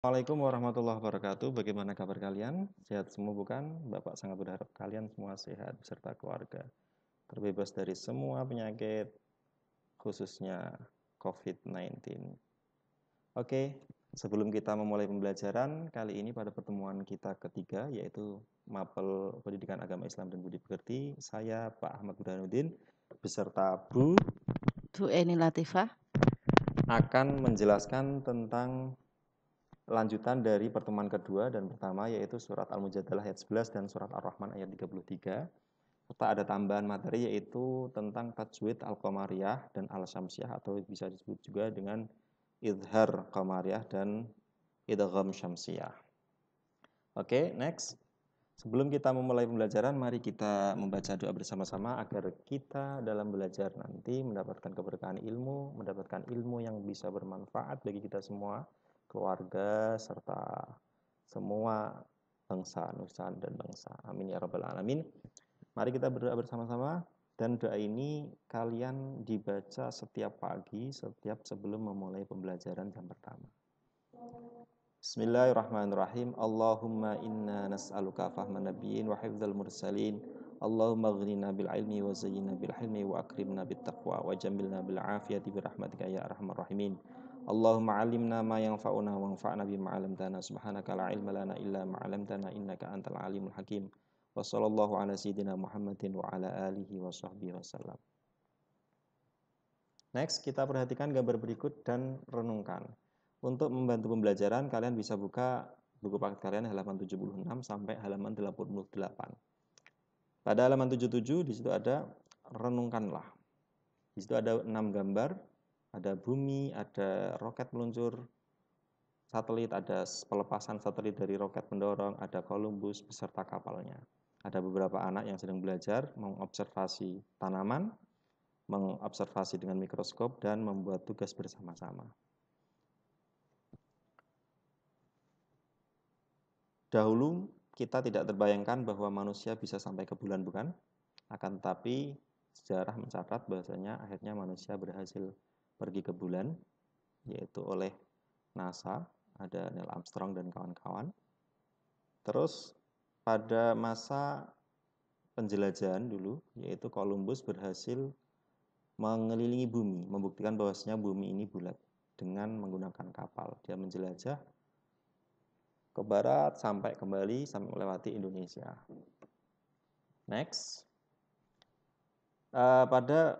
Assalamualaikum warahmatullahi wabarakatuh. Bagaimana kabar kalian? Sehat semua bukan? Bapak sangat berharap kalian semua sehat beserta keluarga. Terbebas dari semua penyakit, khususnya COVID-19. Oke, sebelum kita memulai pembelajaran, kali ini pada pertemuan kita ketiga, yaitu Mapel Pendidikan Agama Islam dan Budi Pekerti, saya Pak Ahmad Burhanuddin, beserta Bu Eni Latifah akan menjelaskan tentang lanjutan dari pertemuan kedua dan pertama, yaitu surat Al-Mujadalah ayat 11 dan surat Ar-Rahman ayat 33. Serta ada tambahan materi yaitu tentang tajwid Al-Qamariyah dan Al-Syamsiyah, atau bisa disebut juga dengan Idhar Qamariyah dan Idgham Syamsiyah. Oke, next. Sebelum kita memulai pembelajaran, mari kita membaca doa bersama-sama agar kita dalam belajar nanti mendapatkan keberkahan ilmu, mendapatkan ilmu yang bisa bermanfaat bagi kita semua, keluarga, serta semua bangsa, nusa, dan bangsa. Amin ya rabbal alamin. Mari kita berdoa bersama-sama, dan doa ini kalian dibaca setiap pagi, setiap sebelum memulai pembelajaran jam pertama. Bismillahirrahmanirrahim. Allahumma inna nas'aluka fahman nabiyyin wa hifdzal mursalin. Allahumma aghnina bil ilmi wa zayyinna bil hilmi wa akrimna bit taqwa wa jamilna bil afiyati bi rahmatika ya arhamar rahimin. Allahumma 'allimna ma yanfa'una wa anfa'na bima 'allamtana. Subhanaka la ilma lana illa ma 'allamtana innaka antal alimul hakim. Wa sallallahu ala sayyidina Muhammadin wa ala alihi wa sahbihi wasallam. Next, kita perhatikan gambar berikut dan renungkan. Untuk membantu pembelajaran, kalian bisa buka buku paket kalian halaman 76 sampai halaman 88. Pada halaman 77 di situ ada renungkanlah. Di situ ada 6 gambar, ada bumi, ada roket meluncur satelit, ada pelepasan satelit dari roket pendorong, ada Columbus beserta kapalnya. Ada beberapa anak yang sedang belajar mengobservasi tanaman, mengobservasi dengan mikroskop, dan membuat tugas bersama-sama. Dahulu kita tidak terbayangkan bahwa manusia bisa sampai ke bulan, bukan? Akan tetapi sejarah mencatat bahwasanya akhirnya manusia berhasil pergi ke bulan, yaitu oleh NASA, ada Neil Armstrong dan kawan-kawan. Terus pada masa penjelajahan dulu, yaitu Columbus berhasil mengelilingi bumi, membuktikan bahwasanya bumi ini bulat dengan menggunakan kapal. Dia menjelajah ke barat sampai kembali sampai melewati Indonesia. Next. Pada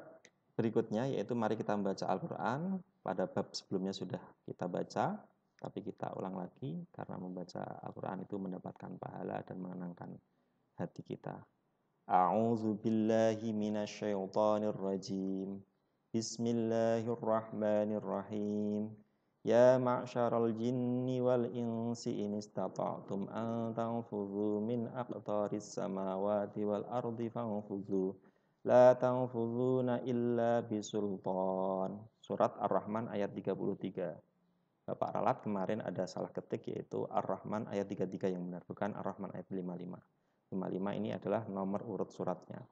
berikutnya yaitu mari kita membaca Al-Quran. Pada bab sebelumnya sudah kita baca, tapi kita ulang lagi karena membaca Al-Quran itu mendapatkan pahala dan menenangkan hati kita. A'udzu billahi minasyaitonir rajim. Bismillahirrahmanirrahim. Ya ma'syaral jinni wal insi in istata'tum an tanfudhu min aqtaris samawati wal ardi fanfudhu la tanfudhuna illa bisultan. Surat Ar-Rahman ayat 33. Bapak ralat kemarin ada salah ketik, yaitu Ar-Rahman ayat 33 yang benar, bukan Ar-Rahman ayat 55. 55 ini adalah nomor urut suratnya.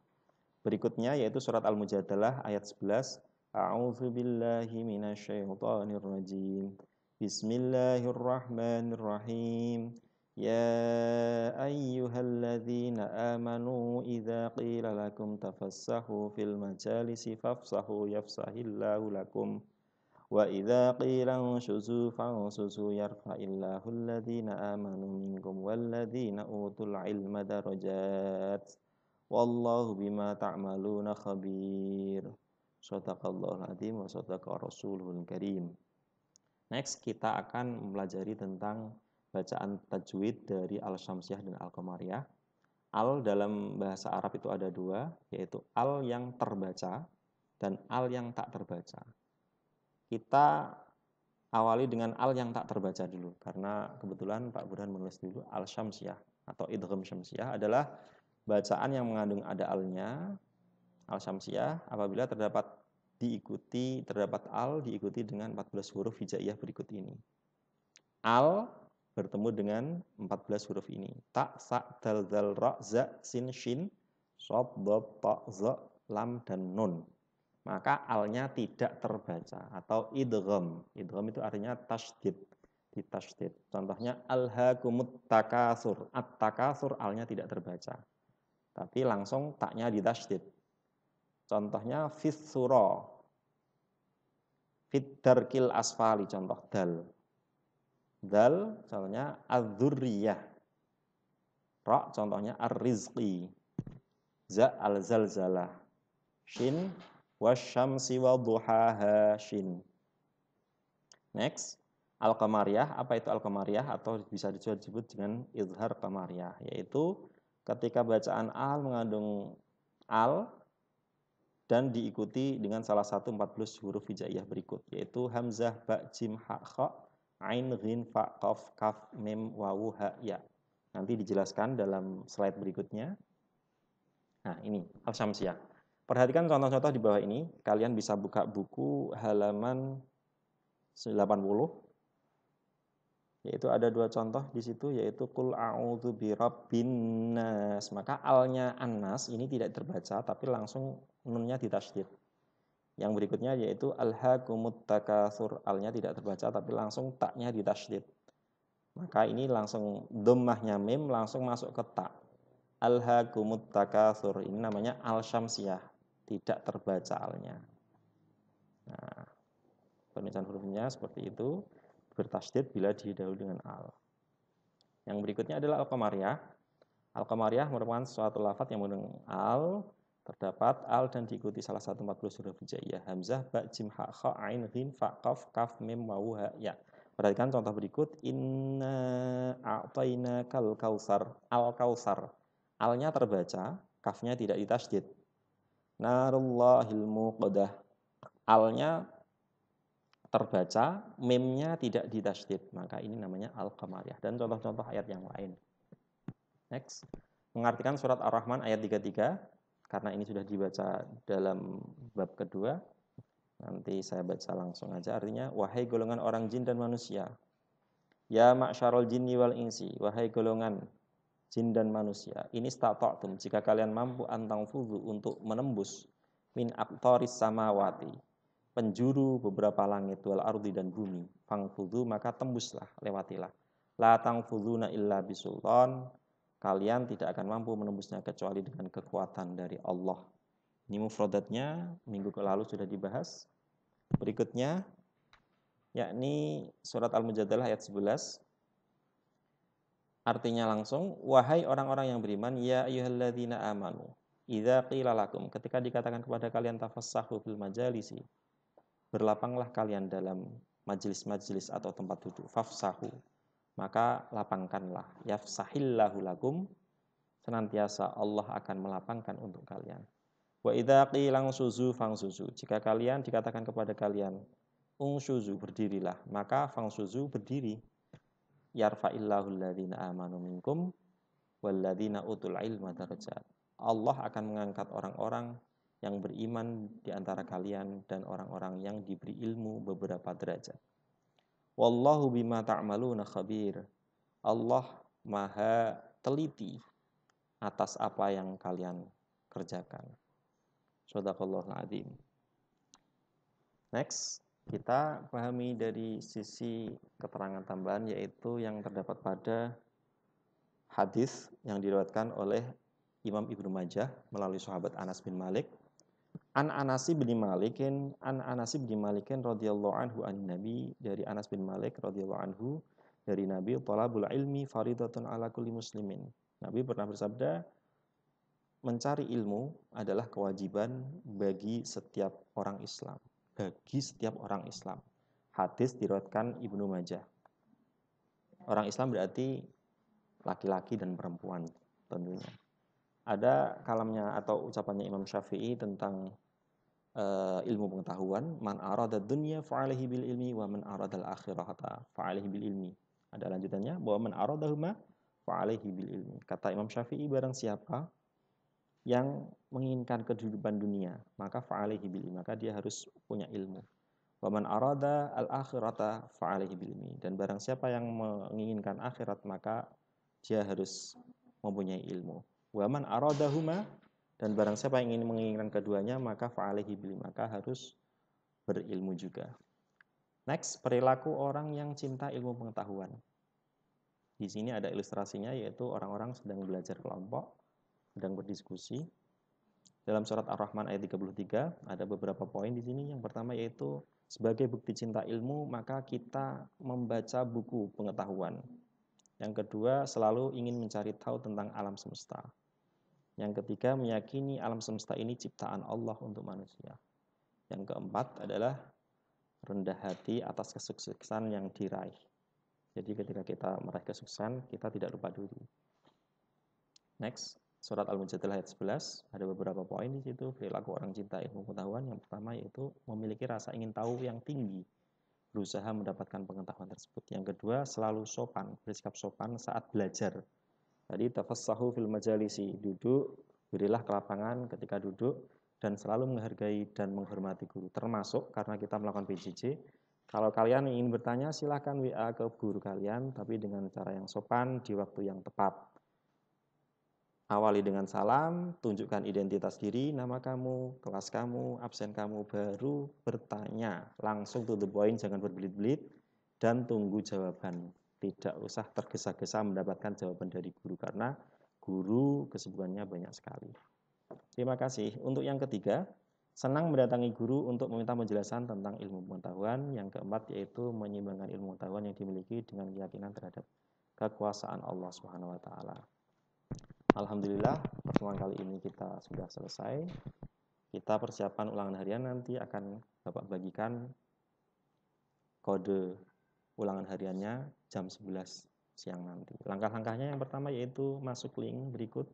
Berikutnya yaitu surat Al-Mujadalah ayat 11. A'udzu billahi minasyaitonir rajim. Bismillahirrahmanirrahim. Ya ayyuhalladzina amanu idza qila lakum tafassahu fil majalisi fafsahu yafsahillahu lakum wa idza qila anshuzu fansuzu yarfa'illahu alladzina amanu minkum walladzina utul ilma darajat. Wallahu bima ta'maluna khabir. Shadaqallahul adzim wa shadaqa rasulul karim. Next, kita akan mempelajari tentang bacaan tajwid dari Al-Syamsiyah dan Al-Qamariyah. Al dalam bahasa Arab itu ada dua, yaitu al yang terbaca dan al yang tak terbaca. Kita awali dengan al yang tak terbaca dulu, karena kebetulan Pak Burhan menulis dulu Al-Syamsiyah atau Idgham Syamsiyah adalah bacaan yang mengandung ada alnya, Al-Syamsiyah, apabila terdapat al diikuti dengan 14 huruf hijaiyah berikut ini. Al bertemu dengan 14 huruf ini. Ta, sa, dal, zal, ra, za, sin, shin, shad, dad, ta, za, lam, dan nun. Maka alnya tidak terbaca atau idgham. Idgham itu artinya tasydid. ditasydid. Contohnya alhaakumut takatsur. At-takatsur alnya tidak terbaca. Tapi langsung taknya ditasydid. Contohnya fis-sura. Fit darkil asfali, contoh dal. Dal contohnya az-dzurriyyah. Ra contohnya ar-rizqi. Za al-zalzalah. Shin wasyamsi wadduhaha shin. Next, al-qamariyah. Apa itu al-qamariyah? Atau bisa disebut dengan izhar qamariyah, yaitu ketika bacaan al mengandung al dan diikuti dengan salah satu 14 huruf hijaiyah berikut, yaitu hamzah, ba, jim, ha, kha, ain, ghin, fa, qaf, kaf, mim, wawu, ha, ya. Nanti dijelaskan dalam slide berikutnya. Nah, ini al-syamsiyah. Perhatikan contoh-contoh di bawah ini. Kalian bisa buka buku halaman 80. Yaitu ada dua contoh di situ, yaitu qul a'udzu birabbin nas. Maka alnya annas ini tidak terbaca tapi langsung nunnya ditasydid. Yang berikutnya yaitu alhaakumut takatsur, alnya tidak terbaca tapi langsung taknya ditasydid. Maka ini langsung dhammahnya mim langsung masuk ke ta. Alhaakumut takatsur, ini namanya al-syamsiyah, tidak terbaca alnya. Nah, pemecaan hurufnya seperti itu, bertasydid bila didahului dengan al. Yang berikutnya adalah al-qamariyah. Al-qamariyah merupakan suatu lafadz yang mengandung al, terdapat al dan diikuti salah satu 14 huruf hijaiyah, hamzah, ba, jim, ha, kha, ain, ghin, fa, qaf, kaf, mim, wawu, ha, ya. Perhatikan contoh berikut, inna a'tainakal kautsar, al-kautsar. Alnya terbaca, kafnya tidak ditasydid. Narullahil muqadah. Alnya terbaca, mimnya tidak ditasydid. Maka ini namanya al-qamariyah. Dan contoh-contoh ayat yang lain. Next. Mengartikan surat Ar-Rahman ayat 33. Karena ini sudah dibaca dalam bab kedua. Nanti saya baca langsung aja. Artinya, wahai golongan orang jin dan manusia. Ya ma'syarul jinni wal insi. Wahai golongan jin dan manusia. Ini stata'tum. Jika kalian mampu antangfudhu untuk menembus min aqtaris samawati, penjuru beberapa langit, wal ardi dan bumi, fangfudhu, maka tembuslah, lewatilah. La tangfudhuna illa bisultan, kalian tidak akan mampu menembusnya kecuali dengan kekuatan dari Allah. Ini mufradatnya minggu lalu sudah dibahas. Berikutnya yakni surat Al-Mujadalah ayat 11. Artinya langsung, wahai orang-orang yang beriman, ya ayyuhalladzina amanu, idza qila lakum, ketika dikatakan kepada kalian tafassahu fil majalisi, berlapanglah kalian dalam majelis-majelis atau tempat duduk, fafsahu, maka lapangkanlah, yafsahillahu lakum, senantiasa Allah akan melapangkan untuk kalian. Wa idza qila suzu fangsuzu, jika kalian dikatakan kepada kalian ungsuzu, berdirilah, maka fangsuzu, berdiri. Yarfa'illahu alladhina amanu minkum walladzina utul ilma darajat. Allah akan mengangkat orang-orang yang beriman di antara kalian dan orang-orang yang diberi ilmu beberapa derajat. Wallahu bima ta'maluna khabir. Allah maha teliti atas apa yang kalian kerjakan. Shadaqallahul adzim. Next, kita pahami dari sisi keterangan tambahan, yaitu yang terdapat pada hadis yang diriwayatkan oleh Imam Ibnu Majah melalui sahabat Anas bin Malik. An Anas bin Malikin radhiyallahu anhu an Nabi, dari Anas bin Malik radhiyallahu anhu dari Nabi, talabul ilmi faridatun ala kulli muslimin. Nabi pernah bersabda, mencari ilmu adalah kewajiban bagi setiap orang Islam. Bagi setiap orang Islam. Hadis diriwayatkan Ibnu Majah. Orang Islam berarti laki-laki dan perempuan tentunya. Ada kalamnya atau ucapannya Imam Syafi'i tentang ilmu pengetahuan, man arada dunya fa'alaihi bil ilmi wa man arada al akhirata fa'alaihi bil ilmi. Ada lanjutannya, bahwa man aradahuma fa'alaihi bil ilmi. Kata Imam Syafi'i, barang siapa yang menginginkan kehidupan dunia, maka fa'alaihi bil ilmi, maka dia harus punya ilmu. Wa man arada al akhirata fa'alaihi bil ilmi, dan barang siapa yang menginginkan akhirat, maka dia harus mempunyai ilmu. Wa man aradahuma, dan barang siapa yang ingin menginginkan keduanya, maka fa'alaihi bil ilmi, maka harus berilmu juga. Next, perilaku orang yang cinta ilmu pengetahuan. Di sini ada ilustrasinya, yaitu orang-orang sedang belajar kelompok, sedang berdiskusi. Dalam surat Ar-Rahman ayat 33 ada beberapa poin di sini. Yang pertama yaitu sebagai bukti cinta ilmu maka kita membaca buku pengetahuan. Yang kedua, selalu ingin mencari tahu tentang alam semesta. Yang ketiga, meyakini alam semesta ini ciptaan Allah untuk manusia. Yang keempat adalah rendah hati atas kesuksesan yang diraih. Jadi ketika kita meraih kesuksesan, kita tidak lupa diri. Next, surat Al-Mujadilah ayat 11, ada beberapa poin di situ, perilaku orang cinta ilmu pengetahuan. Yang pertama yaitu memiliki rasa ingin tahu yang tinggi, berusaha mendapatkan pengetahuan tersebut. Yang kedua, selalu sopan, bersikap sopan saat belajar. Tadi tafassahu fil majalisi, duduk, berilah kelapangan ketika duduk, dan selalu menghargai dan menghormati guru. Termasuk karena kita melakukan PJJ, kalau kalian ingin bertanya silahkan WA ke guru kalian, tapi dengan cara yang sopan di waktu yang tepat. Awali dengan salam, tunjukkan identitas diri, nama kamu, kelas kamu, absen kamu, baru bertanya. Langsung to the point, jangan berbelit-belit, dan tunggu jawaban. Tidak usah tergesa-gesa mendapatkan jawaban dari guru, karena guru kesibukannya banyak sekali. Terima kasih. Untuk yang ketiga, senang mendatangi guru untuk meminta penjelasan tentang ilmu pengetahuan. Yang keempat yaitu menyeimbangkan ilmu pengetahuan yang dimiliki dengan keyakinan terhadap kekuasaan Allah Subhanahu wa taala. Alhamdulillah, pertemuan kali ini kita sudah selesai. Kita persiapan ulangan harian, nanti akan Bapak bagikan kode ulangan hariannya jam 11 siang nanti. Langkah-langkahnya yang pertama yaitu masuk link berikut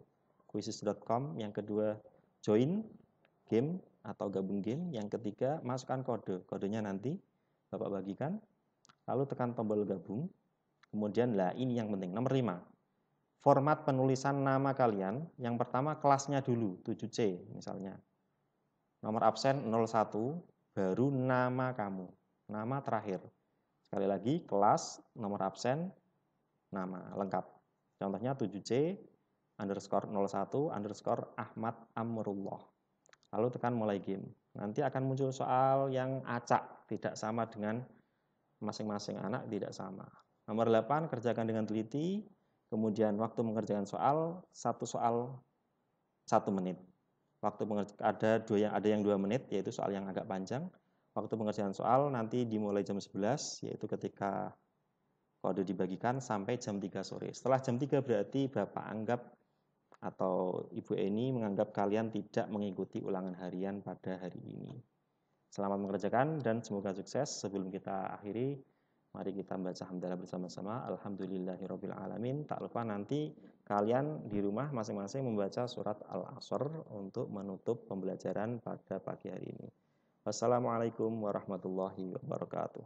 quizzes.com, yang kedua join game atau gabung game, yang ketiga masukkan kodenya nanti Bapak bagikan, lalu tekan tombol gabung. Kemudian ini yang penting, nomor 5, format penulisan nama kalian. Yang pertama kelasnya dulu 7C misalnya, nomor absen 01, baru nama kamu, nama terakhir. Sekali lagi, kelas, nomor absen, nama lengkap. Contohnya 7C underscore 01 underscore Ahmad Amrullah. Lalu tekan mulai game. Nanti akan muncul soal yang acak, tidak sama dengan masing-masing anak, tidak sama. Nomor 8, kerjakan dengan teliti. Kemudian waktu mengerjakan soal, satu soal 1 menit. Waktu ada yang 2 menit, yaitu soal yang agak panjang. Waktu pengerjaan soal nanti dimulai jam 11, yaitu ketika kode dibagikan sampai jam 3 sore. Setelah jam 3 berarti Bapak anggap atau Ibu Eni menganggap kalian tidak mengikuti ulangan harian pada hari ini. Selamat mengerjakan dan semoga sukses. Sebelum kita akhiri, mari kita membaca hamdalah bersama-sama. Alhamdulillahirabbil alamin. Tak lupa nanti kalian di rumah masing-masing membaca surat Al-Asr untuk menutup pembelajaran pada pagi hari ini. Wassalamualaikum warahmatullahi wabarakatuh.